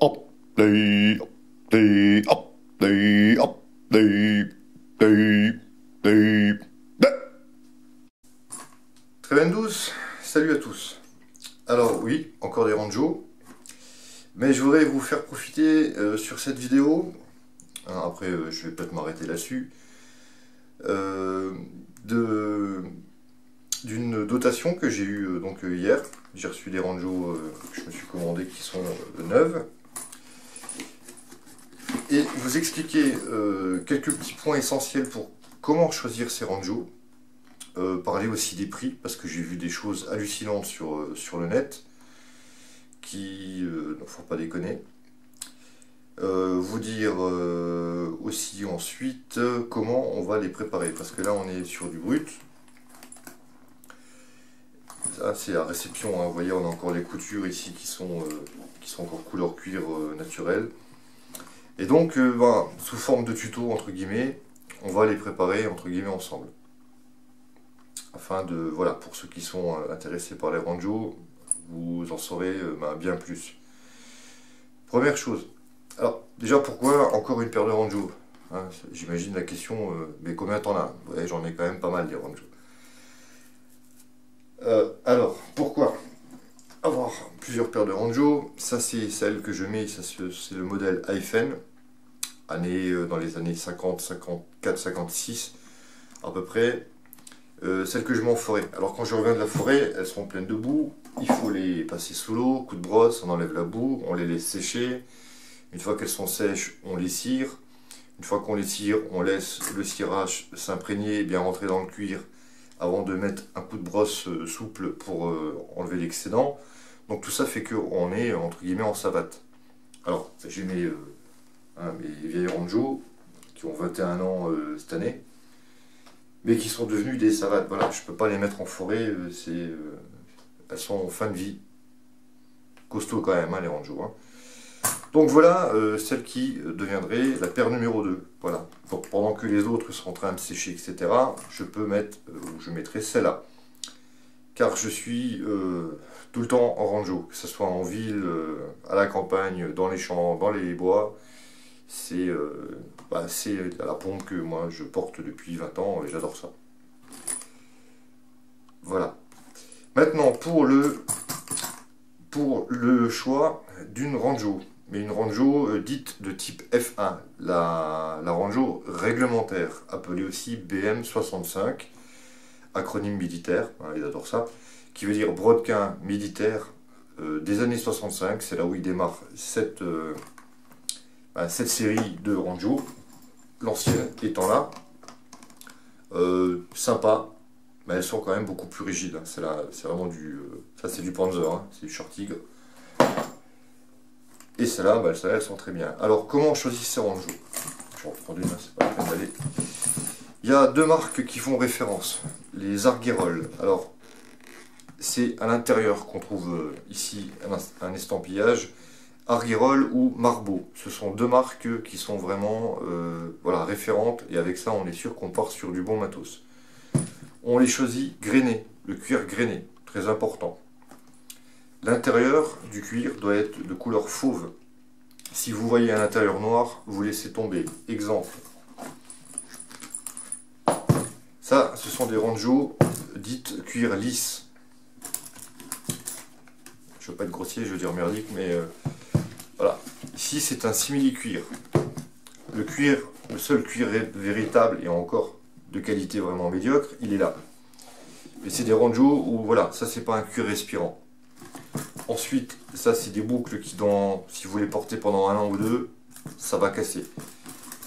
up, day, up, day, up, day, up, day, day, day, day. Très bien douce, salut à tous. Alors oui, encore des ranjos, mais je voudrais vous faire profiter sur cette vidéo, après je vais peut-être m'arrêter là-dessus, d'une dotation que j'ai eue donc hier. J'ai reçu des ranjos que je me suis commandés qui sont neuves. Et vous expliquer quelques petits points essentiels pour comment choisir ces ranjos. Parler aussi des prix, parce que j'ai vu des choses hallucinantes sur le net, qui ne faut pas déconner. Vous dire aussi ensuite comment on va les préparer, parce que là on est sur du brut. Ça c'est la réception, hein. Vous voyez, on a encore les coutures ici qui sont encore couleur cuir naturel. Et donc sous forme de tuto entre guillemets, on va les préparer entre guillemets ensemble. Afin de, voilà, pour ceux qui sont intéressés par les ranjos, vous en saurez bien plus. Première chose, alors déjà pourquoi encore une paire de ranjos, hein, j'imagine la question, mais combien t'en as? Ouais, j'en ai quand même pas mal des ranjos. Alors, pourquoi avoir plusieurs paires de ranjos? Ça c'est celle que je mets, c'est le modèl Aifen, dans les années 50, 54, 56 à peu près. Celles que je mets en forêt. Alors quand je reviens de la forêt, elles sont pleines de boue, il faut les passer sous l'eau, coup de brosse, on enlève la boue, on les laisse sécher. Une fois qu'elles sont sèches, on les cire. Une fois qu'on les cire, on laisse le cirage s'imprégner et bien rentrer dans le cuir avant de mettre un coup de brosse souple pour enlever l'excédent. Donc tout ça fait qu'on est entre guillemets en savate. Alors j'ai mes vieilles ranjos qui ont 21 ans cette année, mais qui sont devenues des savates. Voilà, je peux pas les mettre en forêt, elles sont en fin de vie. Costaud quand même, hein, les ranjos. Hein. Donc voilà, celle qui deviendrait la paire numéro 2. Voilà. Donc pendant que les autres sont en train de sécher, etc., je peux mettre, ou je mettrai celle-là. Car je suis tout le temps en ranjo, que ce soit en ville, à la campagne, dans les champs, dans les bois. C'est la pompe que moi je porte depuis 20 ans et j'adore ça. Voilà. Maintenant pour le choix d'une ranjo, mais une ranjo dite de type F1, la ranjo réglementaire, appelée aussi BM65, acronyme militaire, hein, ils adorent ça, qui veut dire brodequin militaire des années 65, c'est là où il démarre cette série de ranjos, l'ancienne étant là, sympa, mais elles sont quand même beaucoup plus rigides. Hein. C'est vraiment du, ça c'est du Panzer, hein. C'est du Short Tigre. Et celles-là, elles sont très bien. Alors comment on choisit ces ranjos? Je vais en prendre une, c'est pas la peine d'aller. Il y a deux marques qui font référence, les Arguerol. Alors c'est à l'intérieur qu'on trouve ici un estampillage. Arguerol ou Marbeau, ce sont deux marques qui sont vraiment voilà, référentes, et avec ça on est sûr qu'on part sur du bon matos. On les choisit grainés, le cuir grainé, très important. L'intérieur du cuir doit être de couleur fauve. Si vous voyez un intérieur noir, vous laissez tomber. Exemple. Ça, ce sont des ranjos dites cuir lisse. Je ne veux pas être grossier, je veux dire merdique, mais voilà. Ici, c'est un simili-cuir. Le cuir, le seul cuir véritable et encore de qualité vraiment médiocre, il est là. Mais c'est des ranjos où, voilà, ça c'est pas un cuir respirant. Ensuite, ça c'est des boucles qui, si vous les portez pendant un an ou deux, ça va casser.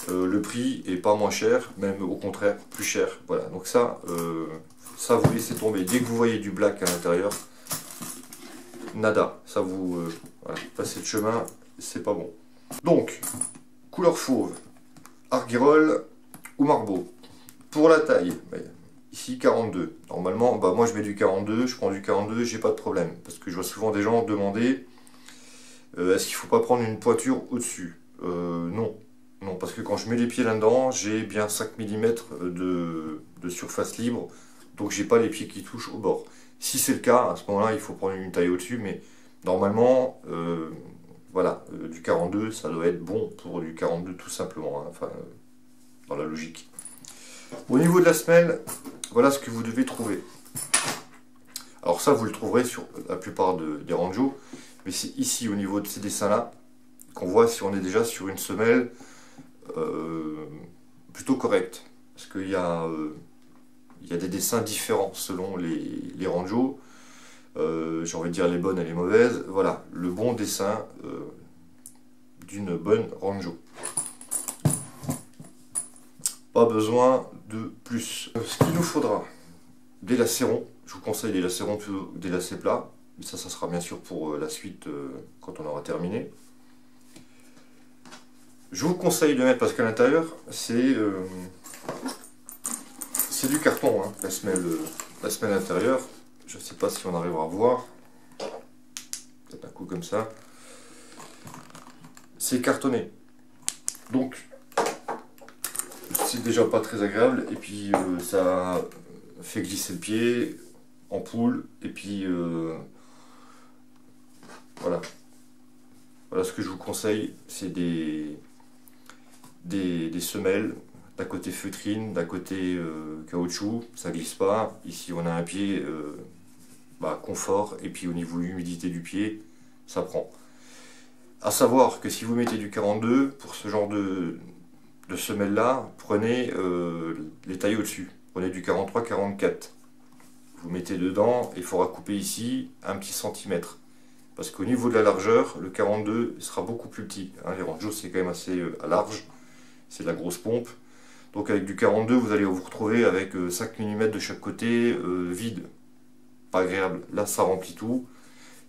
Le prix est pas moins cher, même au contraire, plus cher. Voilà, donc ça vous laissez tomber. Dès que vous voyez du black à l'intérieur, nada, ça vous voilà, passez le chemin, c'est pas bon. Donc, couleur fauve, Arguerol ou Marbeau. Pour la taille, ici 42. Normalement, moi je mets du 42, je prends du 42, j'ai pas de problème. Parce que je vois souvent des gens demander est-ce qu'il faut pas prendre une pointure au-dessus? Non. Non, parce que quand je mets les pieds là-dedans, j'ai bien 5 mm de surface libre, donc j'ai pas les pieds qui touchent au bord. Si c'est le cas, à ce moment-là, il faut prendre une taille au-dessus, mais normalement, voilà, du 42, ça doit être bon pour du 42 tout simplement, hein, enfin, dans la logique. Au niveau de la semelle, voilà ce que vous devez trouver. Alors ça, vous le trouverez sur la plupart des ranjos, mais c'est ici, au niveau de ces dessins-là, qu'on voit si on est déjà sur une semelle plutôt correcte. Parce qu'il y a des dessins différents selon les ranjos. J'ai envie de dire les bonnes et les mauvaises. Voilà, le bon dessin d'une bonne ranjo. Pas besoin de plus. Ce qu'il nous faudra, des lacérons. Je vous conseille des lacérons plutôt que des lacets plats. Mais ça sera bien sûr pour la suite quand on aura terminé. Je vous conseille de mettre, parce qu'à l'intérieur, c'est du carton, hein, la semelle intérieure. Je ne sais pas si on arrivera à voir. Peut-être un coup comme ça. C'est cartonné. Donc, c'est déjà pas très agréable. Et puis, ça fait glisser le pied en poule. Et puis, voilà. Voilà ce que je vous conseille. C'est des semelles. D'un côté feutrine, d'un côté caoutchouc. Ça glisse pas. Ici, on a un pied... confort, et puis au niveau de l'humidité du pied, ça prend. À savoir que si vous mettez du 42, pour ce genre de semelle là, prenez les tailles au-dessus. Prenez du 43-44. Vous mettez dedans, et il faudra couper ici un petit centimètre. Parce qu'au niveau de la largeur, le 42 sera beaucoup plus petit. Hein, les ranjos, c'est quand même assez large. C'est de la grosse pompe. Donc avec du 42, vous allez vous retrouver avec 5 mm de chaque côté, vide. Pas agréable. Là, ça remplit tout.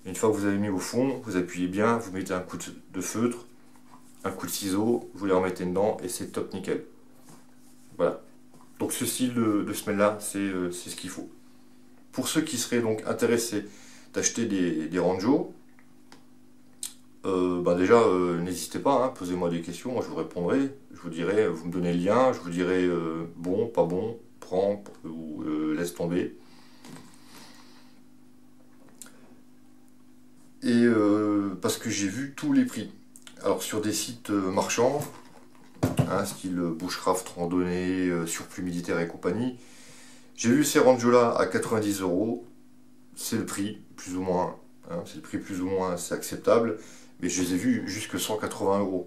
Et une fois que vous avez mis au fond, vous appuyez bien, vous mettez un coup de feutre, un coup de ciseau, vous les remettez dedans et c'est top nickel. Voilà. Donc ce style de semelle là, c'est ce qu'il faut. Pour ceux qui seraient donc intéressés d'acheter des ranjos, déjà n'hésitez pas, hein, posez-moi des questions, moi je vous répondrai, je vous dirai, vous me donnez le lien, je vous dirai bon, pas bon, prends ou laisse tomber. Et parce que j'ai vu tous les prix. Alors sur des sites marchands, hein, style bushcraft, randonnée, surplus militaire et compagnie, j'ai vu ces ranjos là à 90 €. C'est le prix, plus ou moins. Hein, c'est le prix plus ou moins, c'est acceptable. Mais je les ai vus jusque 180 €.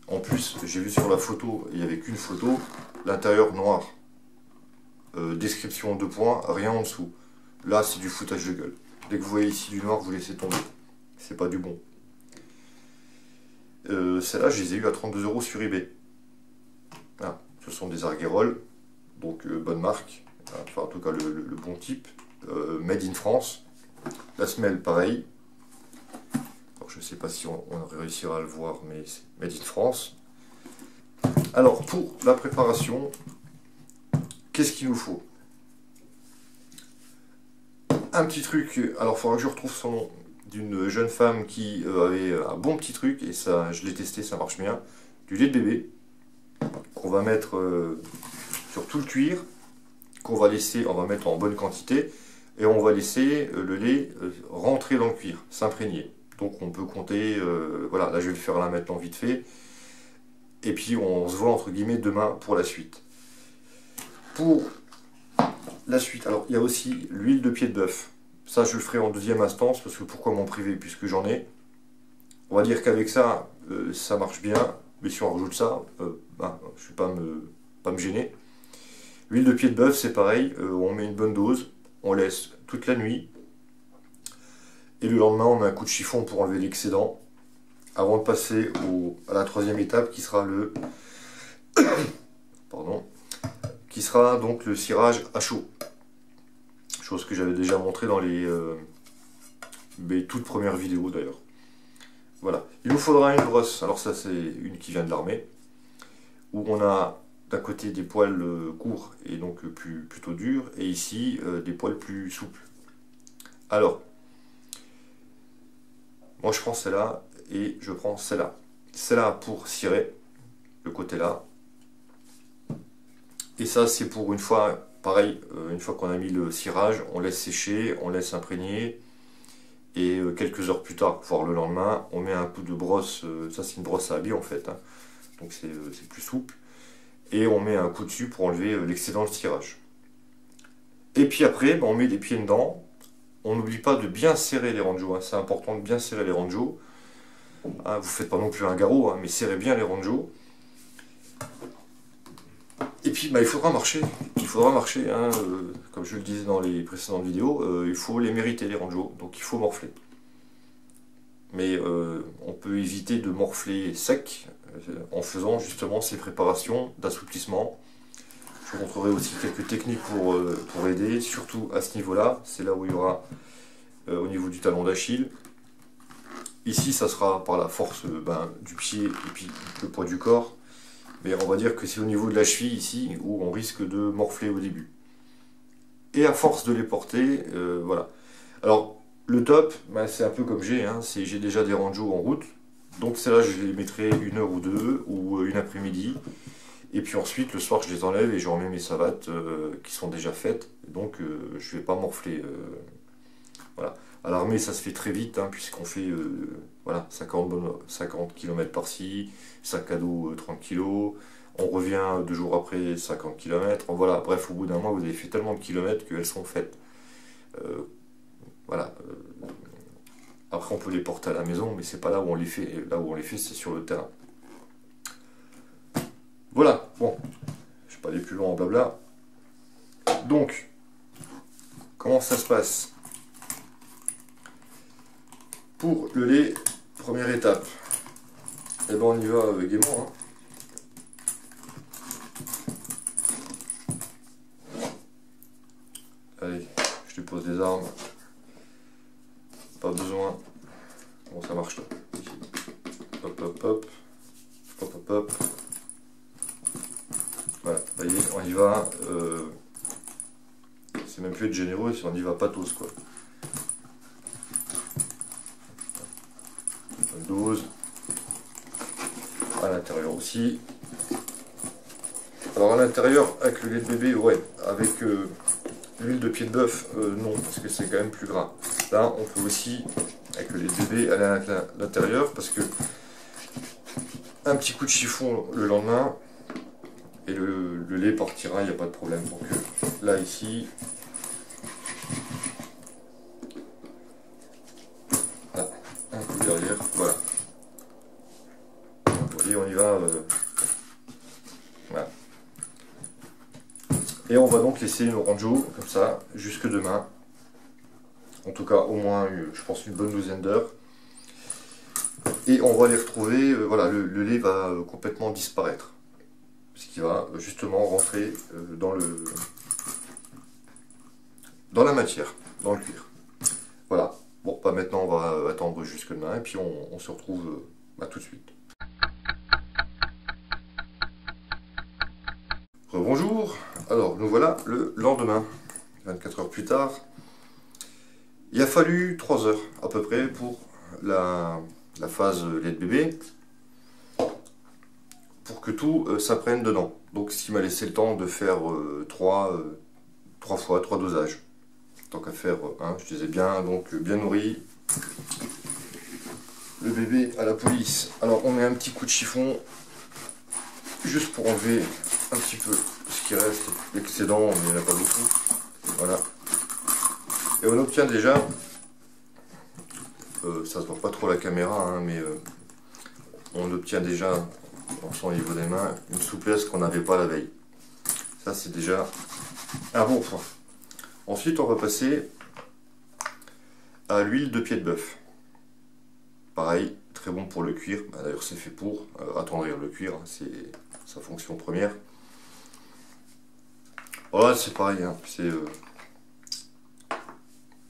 En plus, j'ai vu sur la photo, il n'y avait qu'une photo, l'intérieur noir. Description 2 points, rien en dessous. Là, c'est du foutage de gueule. Dès que vous voyez ici du noir, vous laissez tomber. C'est pas du bon. Celles-là, je les ai eu à 32 € sur eBay. Ah, ce sont des Arguerol, donc bonne marque, enfin en tout cas le bon type. Made in France. La semelle, pareil. Alors, je ne sais pas si on réussira à le voir, mais c'est Made in France. Alors, pour la préparation, qu'est-ce qu'il nous faut? Un petit truc, alors il faudra que je retrouve son nom, d'une jeune femme qui avait un bon petit truc, et ça, je l'ai testé, ça marche bien. Du lait de bébé, qu'on va mettre sur tout le cuir, qu'on va laisser, on va mettre en bonne quantité, et on va laisser le lait rentrer dans le cuir, s'imprégner. Donc on peut compter, voilà, là je vais le faire là maintenant vite fait, et puis on se voit entre guillemets demain pour la suite. Pour la suite, alors il y a aussi l'huile de pied de bœuf. Ça je le ferai en deuxième instance, parce que pourquoi m'en priver puisque j'en ai. On va dire qu'avec ça, ça marche bien, mais si on rajoute ça, je ne vais pas me gêner. L'huile de pied de bœuf, c'est pareil, on met une bonne dose, on laisse toute la nuit, et le lendemain on met un coup de chiffon pour enlever l'excédent, avant de passer à la troisième étape qui sera le pardon, qui sera donc le cirage à chaud. Chose que j'avais déjà montré dans les toutes premières vidéos d'ailleurs. Voilà. Il nous faudra une brosse, alors ça c'est une qui vient de l'armée, où on a d'un côté des poils courts et donc plutôt durs, et ici des poils plus souples. Alors, moi je prends celle-là et je prends celle-là. Celle-là pour cirer, le côté là. Et ça c'est pour une fois, pareil, une fois qu'on a mis le cirage, on laisse sécher, on laisse imprégner. Et quelques heures plus tard, voire le lendemain, on met un coup de brosse, ça c'est une brosse à habiller en fait, hein. Donc c'est plus souple. Et on met un coup dessus pour enlever l'excédent de tirage. Et puis après, on met les pieds dedans. On n'oublie pas de bien serrer les ranjos, hein. C'est important de bien serrer les ranjos. Hein, vous faites pas non plus un garrot, hein, mais serrez bien les ranjos. Et puis il faudra marcher. Il faudra marcher, hein, comme je le disais dans les précédentes vidéos, il faut les mériter les ranjos, donc il faut morfler. Mais on peut éviter de morfler sec en faisant justement ces préparations d'assouplissement. Je vous montrerai aussi quelques techniques pour aider, surtout à ce niveau-là. C'est là où il y aura au niveau du talon d'Achille. Ici, ça sera par la force du pied et puis le poids du corps. Mais on va dire que c'est au niveau de la cheville ici où on risque de morfler au début. Et à force de les porter, voilà. Alors, le top, c'est un peu comme j'ai, hein, j'ai déjà des ranjos en route. Donc celles-là, je les mettrai 1 heure ou 2, ou une après-midi. Et puis ensuite, le soir, je les enlève et je remets mes savates qui sont déjà faites. Donc je ne vais pas morfler. Voilà. À l'armée, ça se fait très vite, hein, puisqu'on fait voilà, 50 km par-ci, sac à dos 30 kg. On revient 2 jours après 50 km. Voilà, bref, au bout d'un mois, vous avez fait tellement de kilomètres qu'elles sont faites. Voilà. Après, on peut les porter à la maison, mais c'est pas là où on les fait. Là où on les fait, c'est sur le terrain. Voilà, bon, je ne vais pas aller plus loin en blabla. Donc, comment ça se passe? Pour le lait, première étape, eh ben on y va gaiement, hein. Allez, je dépose les armes. Pas besoin. Comment ça marche là? Hop, hop, hop. Hop, hop, hop. Voilà, vous voyez, on y va. C'est même plus être généreux, on y va patos quoi. Une dose. À l'intérieur aussi. Alors à l'intérieur, avec le lait de bébé, ouais. Avec l'huile de pied de bœuf, non, parce que c'est quand même plus gras. Là, on peut aussi, avec le lait de bébé, aller à l'intérieur, parce que un petit coup de chiffon le lendemain, et le lait partira, il n'y a pas de problème. Donc là, ici, là, un coup derrière, voilà. Vous voyez, on y va. Voilà. Et on va donc laisser nos ranjos comme ça jusque demain. En tout cas, au moins, je pense, une bonne douzaine d'heures. Et on va les retrouver, voilà, le lait va complètement disparaître. Ce qui va justement rentrer dans la matière, dans le cuir. Voilà. Bon, maintenant, on va attendre jusque demain et puis on se retrouve tout de suite. Rebonjour. Alors, nous voilà le lendemain, 24 heures plus tard. Il a fallu 3 heures à peu près pour la phase lait de bébé, pour que tout s'apprenne dedans. Donc ce qui m'a laissé le temps de faire 3 dosages. Tant qu'à faire, je disais bien, donc bien nourri. Le bébé à la police. Alors on met un petit coup de chiffon, juste pour enlever un petit peu ce qui reste, l'excédent, mais il n'y en a pas beaucoup. Voilà. Et on obtient déjà, ça se voit pas trop à la caméra, hein, mais on obtient déjà, au niveau des mains, une souplesse qu'on n'avait pas la veille. Ça c'est déjà un bon point. Ensuite on va passer à l'huile de pied de bœuf. Pareil, très bon pour le cuir, d'ailleurs c'est fait pour attendrir le cuir, hein, c'est sa fonction première. Voilà, c'est pareil, hein, c'est...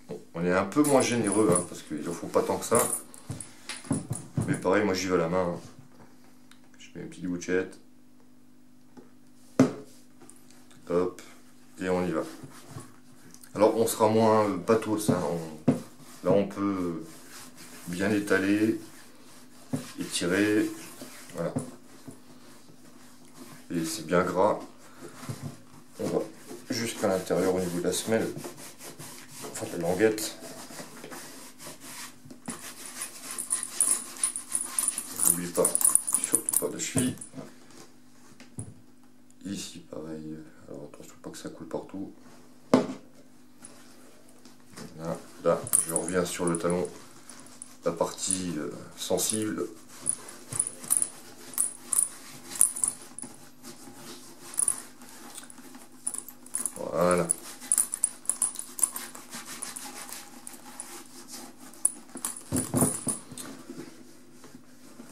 Bon, on est un peu moins généreux, hein, parce qu'il n'en faut pas tant que ça. Mais pareil, moi j'y vais à la main. Hein. Je mets une petite bouchette. Hop, et on y va. Alors on sera moins patos, hein, là on peut bien étaler, étirer, voilà. Et c'est bien gras. On va jusqu'à l'intérieur au niveau de la semelle. Enfin, la languette. N'oublie pas, surtout pas la cheville. Ici pareil, alors attention pas que ça coule partout. Là, je reviens sur le talon, la partie sensible. Voilà.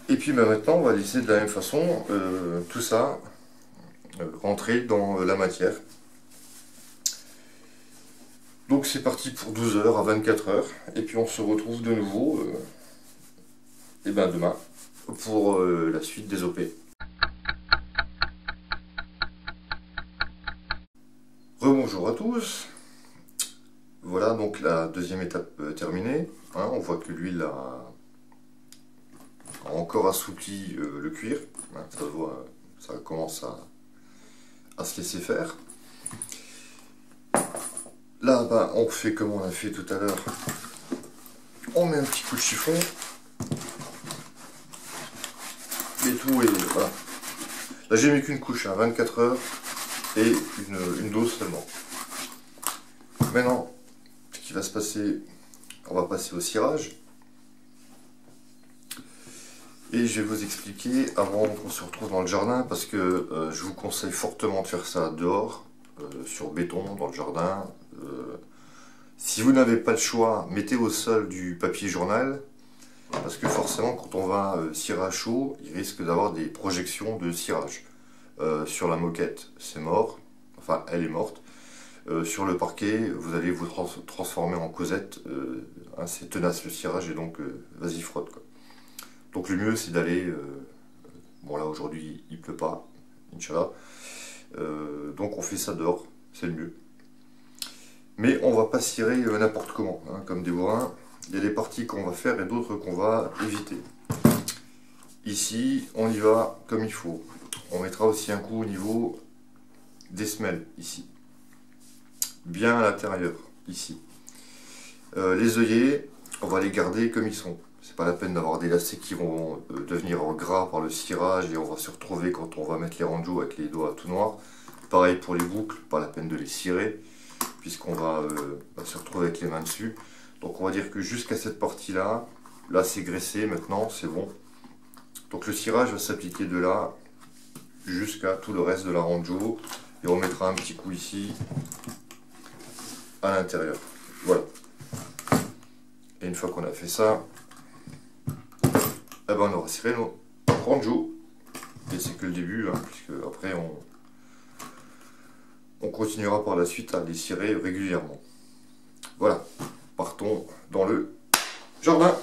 Et puis maintenant, on va laisser de la même façon tout ça rentrer dans la matière. Donc c'est parti pour 12 heures à 24 heures. Et puis on se retrouve de nouveau demain pour la suite des OP. Rebonjour à tous. Voilà donc la deuxième étape terminée. Hein, on voit que l'huile a encore assoupli le cuir. Hein, ça se voit, ça commence à se laisser faire. Là, bah, on fait comme on a fait tout à l'heure. On met un petit coup de chiffon. Et tout, et voilà. Là, j'ai mis qu'une couche, hein, 24 heures, et une dose seulement. Maintenant, ce qui va se passer, on va passer au cirage. Et je vais vous expliquer avant qu'on se retrouve dans le jardin, parce que je vous conseille fortement de faire ça dehors, sur béton, dans le jardin. Si vous n'avez pas le choix, mettez au sol du papier journal, parce que forcément quand on va cirer à chaud, il risque d'avoir des projections de cirage. Sur la moquette, c'est mort, enfin elle est morte. Sur le parquet, vous allez vous transformer en Cosette, hein, c'est tenace le cirage et donc vas-y frotte quoi. Donc le mieux c'est d'aller, bon là aujourd'hui il pleut pas, Inch'Allah, donc on fait ça dehors, c'est le mieux. Mais on va pas cirer n'importe comment, hein, comme des bourrins. Il y a des parties qu'on va faire et d'autres qu'on va éviter. Ici, on y va comme il faut. On mettra aussi un coup au niveau des semelles, ici. Bien à l'intérieur, ici. Les œillets, on va les garder comme ils sont. C'est pas la peine d'avoir des lacets qui vont devenir gras par le cirage et on va se retrouver quand on va mettre les ranjos avec les doigts tout noirs. Pareil pour les boucles, pas la peine de les cirer, puisqu'on va se retrouver avec les mains dessus. Donc on va dire que jusqu'à cette partie-là, là c'est graissé, maintenant c'est bon. Donc le cirage va s'appliquer de là jusqu'à tout le reste de la ranjo. Et on mettra un petit coup ici, à l'intérieur. Voilà. Et une fois qu'on a fait ça, eh ben on aura ciré nos ranjo. Et c'est que le début, hein, puisque après on continuera par la suite à les cirer régulièrement. Voilà, partons dans le jardin.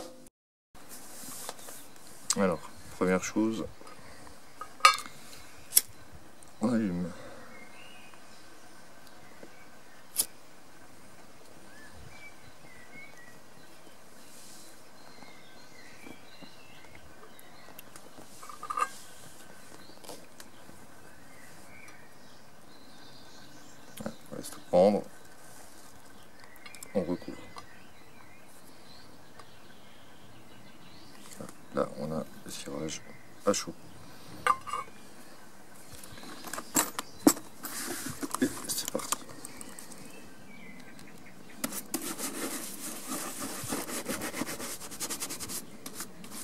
Alors, première chose, on allume. On laisse tout prendre. On recouvre. Là, on a le cirage à chaud. Et c'est parti.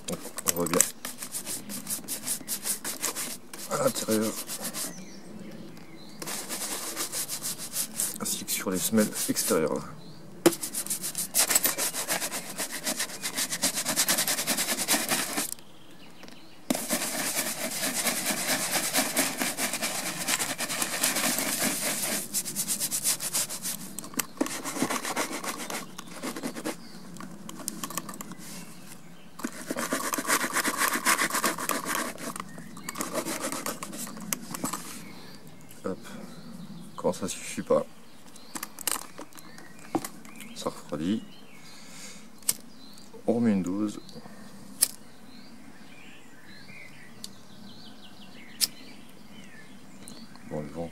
Donc, on voit bien à l'intérieur, ainsi que sur les semelles extérieures. Là. Hop. Quand ça suffit pas, ça refroidit, on remet une dose. Bon, le vent.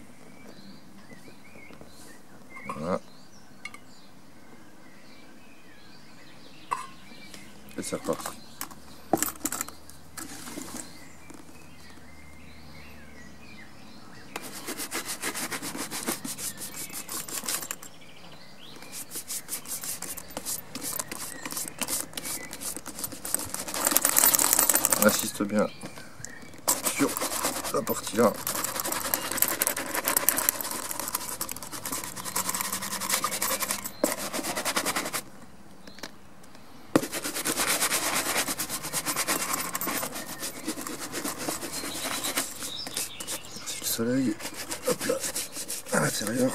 Voilà. Et c'est reparti. on insiste bien sur la partie là. Le soleil, hop là, à l'intérieur.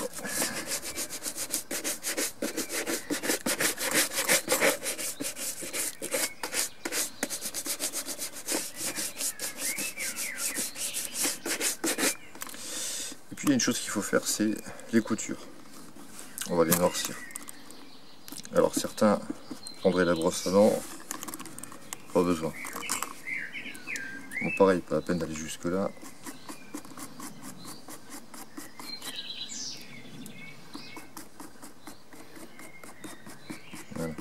Et puis il y a une chose qu'il faut faire, c'est les coutures. On va les noircir. Alors certains prendraient la brosse à dents, pas besoin. Bon pareil, pas la peine d'aller jusque là. Voilà.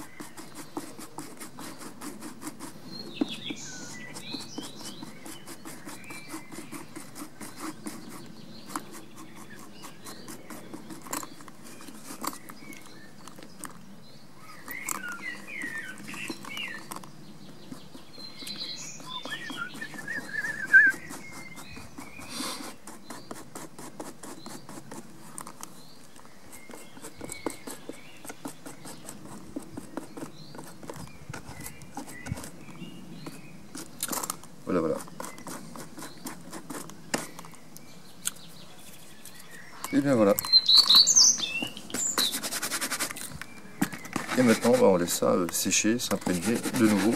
Voilà, voilà. Et bien voilà. Et maintenant, on laisse ça sécher, s'imprégner de nouveau.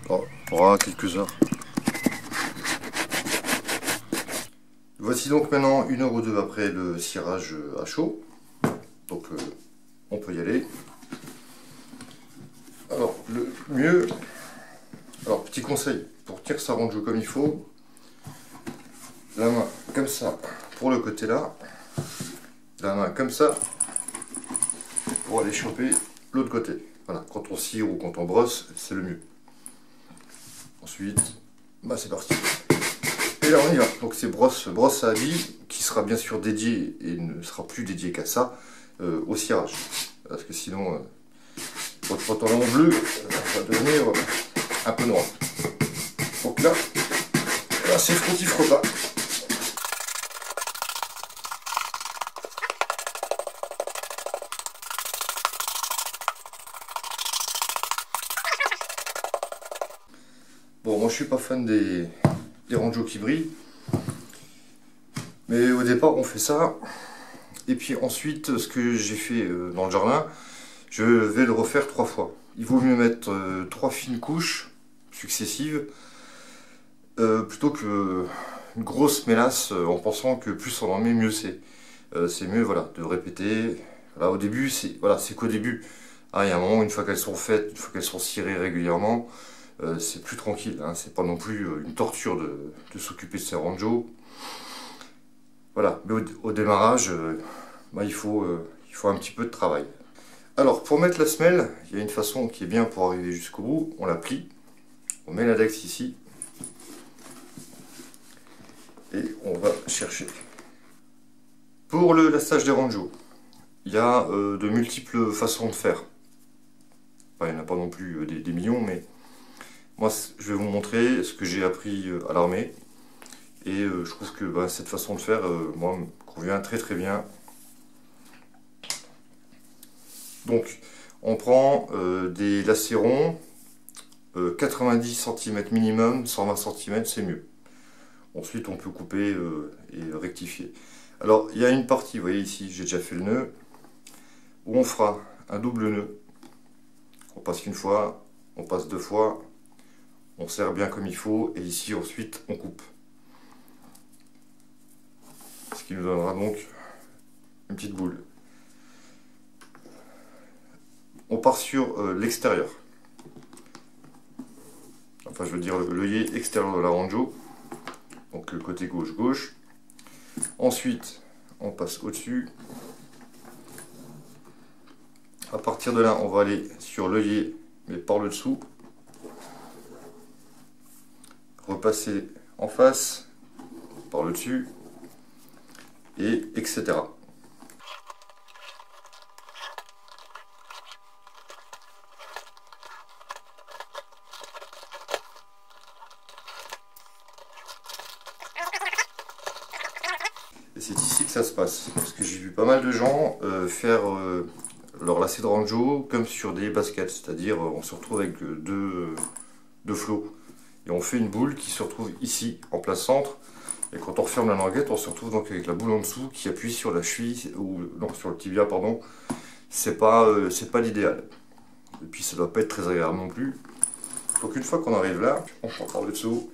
Alors, pour quelques heures. Voici donc maintenant 1 heure ou 2 après le cirage à chaud. Donc on peut y aller. Alors le mieux, alors petit conseil, pour tirer sa ronde comme il faut, la main comme ça pour le côté là, la main comme ça pour aller choper l'autre côté. Voilà, quand on cire ou quand on brosse, c'est le mieux. Ensuite, bah c'est parti. Et là on y va. Donc c'est brosse à billes qui sera bien sûr dédiée et ne sera plus dédiée qu'à ça au cirage. Parce que sinon votre pantalon bleu va devenir un peu noir. Donc là c'est frotti frotta. Bon, moi je suis pas fan des rangeaux qui brillent, mais au départ on fait ça. Et puis ensuite, ce que j'ai fait dans le jardin, je vais le refaire 3 fois. Il vaut mieux mettre 3 fines couches successives plutôt que une grosse mélasse en pensant que plus on en met, mieux c'est. C'est mieux voilà, de répéter. Voilà, au début, c'est qu'au début. Ah, il y a un moment, une fois qu'elles sont faites, une fois qu'elles sont cirées régulièrement, c'est plus tranquille. Hein, c'est pas non plus une torture de s'occuper de ces rangeaux. Voilà, mais au démarrage, il faut un petit peu de travail. Alors, pour mettre la semelle, il y a une façon qui est bien pour arriver jusqu'au bout. On la plie, on met l'index ici, et on va chercher. Pour le lastage des rangeaux, il y a de multiples façons de faire. Enfin, il n'y en a pas non plus des millions, mais moi, je vais vous montrer ce que j'ai appris à l'armée. Et je trouve que cette façon de faire, moi, me convient très très bien. Donc, on prend des lacets ronds, 90 cm minimum, 120 cm, c'est mieux. Ensuite, on peut couper et rectifier. Alors, il y a une partie, vous voyez ici, j'ai déjà fait le nœud, où on fera un double nœud. On passe qu'une fois, on passe 2 fois, on serre bien comme il faut, et ici, ensuite, on coupe. Ce qui nous donnera donc une petite boule. On part sur l'extérieur. Enfin, je veux dire l'œillet extérieur de la rangeau. Donc le côté gauche. Ensuite, on passe au-dessus. À partir de là, on va aller sur l'œillet, mais par le dessous. Repasser en face, par le dessus, et etc. ça se passe. Parce que j'ai vu pas mal de gens faire leur lacet de ranjo comme sur des baskets. C'est-à-dire, on se retrouve avec deux flots. Et on fait une boule qui se retrouve ici, en plein centre. Et quand on referme la languette, on se retrouve donc avec la boule en dessous qui appuie sur la cheville, ou non, sur le tibia, pardon. C'est pas l'idéal. Et puis ça doit pas être très agréable non plus. Donc une fois qu'on arrive là, on prend par le dessous.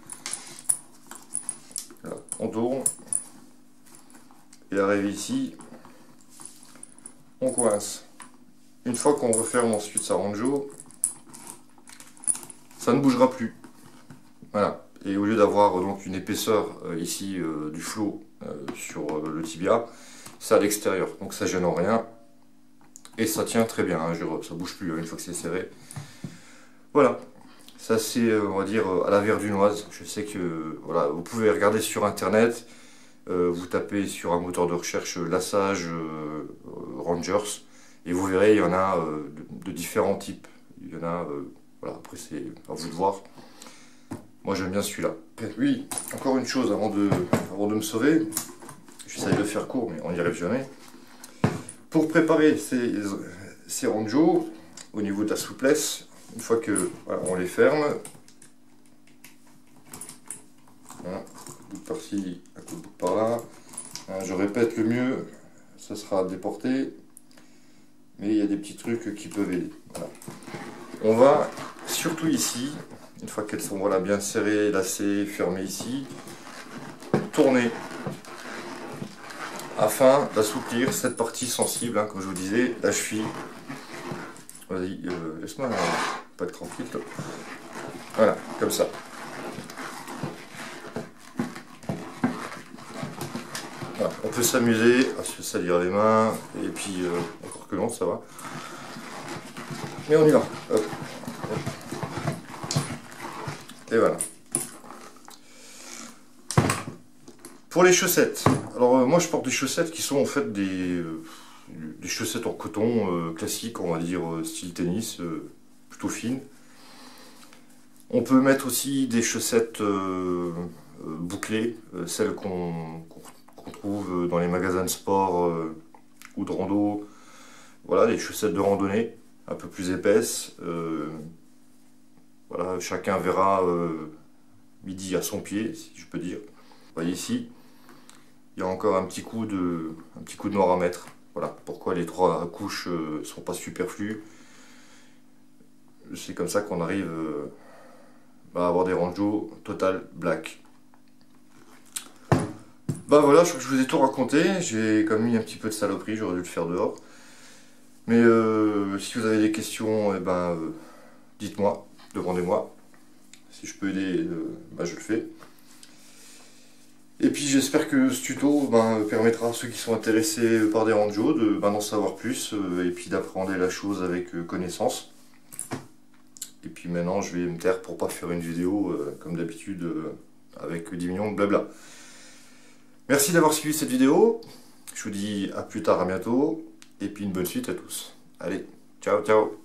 Là, on tourne. Et arrivé ici, on coince. Une fois qu'on referme ensuite sa ranjo, ça ne bougera plus. Voilà. Et au lieu d'avoir donc une épaisseur ici du flot sur le tibia, c'est à l'extérieur. Donc ça gêne en rien. Et ça tient très bien, hein, ça bouge plus une fois que c'est serré. Voilà. Ça c'est, on va dire, à la verdunoise. Je sais que voilà, vous pouvez regarder sur internet. Vous tapez sur un moteur de recherche lassage Rangers et vous verrez, il y en a de différents types. Il y en a, voilà, après c'est à vous de voir. Moi j'aime bien celui-là. Oui, encore une chose avant de me sauver, j'essaie de faire court mais on n'y arrive jamais. Pour préparer ces ranjos, au niveau de la souplesse, une fois que voilà, on les ferme, voilà, un bout par-ci, un coup de bout par-là. Je répète, le mieux, ça sera déporté, mais il y a des petits trucs qui peuvent aider. Voilà. On va, surtout ici, une fois qu'elles sont voilà, bien serrées, lacées, fermées ici, tourner afin d'assouplir cette partie sensible, hein, comme je vous disais, la cheville. Vas-y, laisse-moi pas être tranquille. Là. Voilà, comme ça. Voilà, on peut s'amuser à se salir les mains, et puis encore que non, ça va. Mais on y va. Hop. Et voilà. Pour les chaussettes, alors moi je porte des chaussettes qui sont en fait des chaussettes en coton classiques, on va dire style tennis, plutôt fines. On peut mettre aussi des chaussettes bouclées, celles qu'on trouve dans les magasins de sport ou de rando. Voilà, des chaussettes de randonnée, un peu plus épaisses. Voilà, chacun verra midi à son pied, si je peux dire. Vous voyez ici, il y a encore un petit coup de noir à mettre. Voilà, pourquoi les trois couches ne sont pas superflues. C'est comme ça qu'on arrive à avoir des ranjos total black. Bah voilà, je crois que je vous ai tout raconté. J'ai quand même mis un petit peu de saloperie, j'aurais dû le faire dehors. Mais si vous avez des questions, dites-moi, demandez-moi. Si je peux aider, je le fais. Et puis j'espère que ce tuto permettra à ceux qui sont intéressés par des ranjos d'en savoir plus et puis d'appréhender la chose avec connaissance. Et puis maintenant je vais me taire pour pas faire une vidéo comme d'habitude avec 10 millions de blabla. Merci d'avoir suivi cette vidéo. Je vous dis à plus tard, à bientôt. Et puis une bonne suite à tous. Allez, ciao ciao.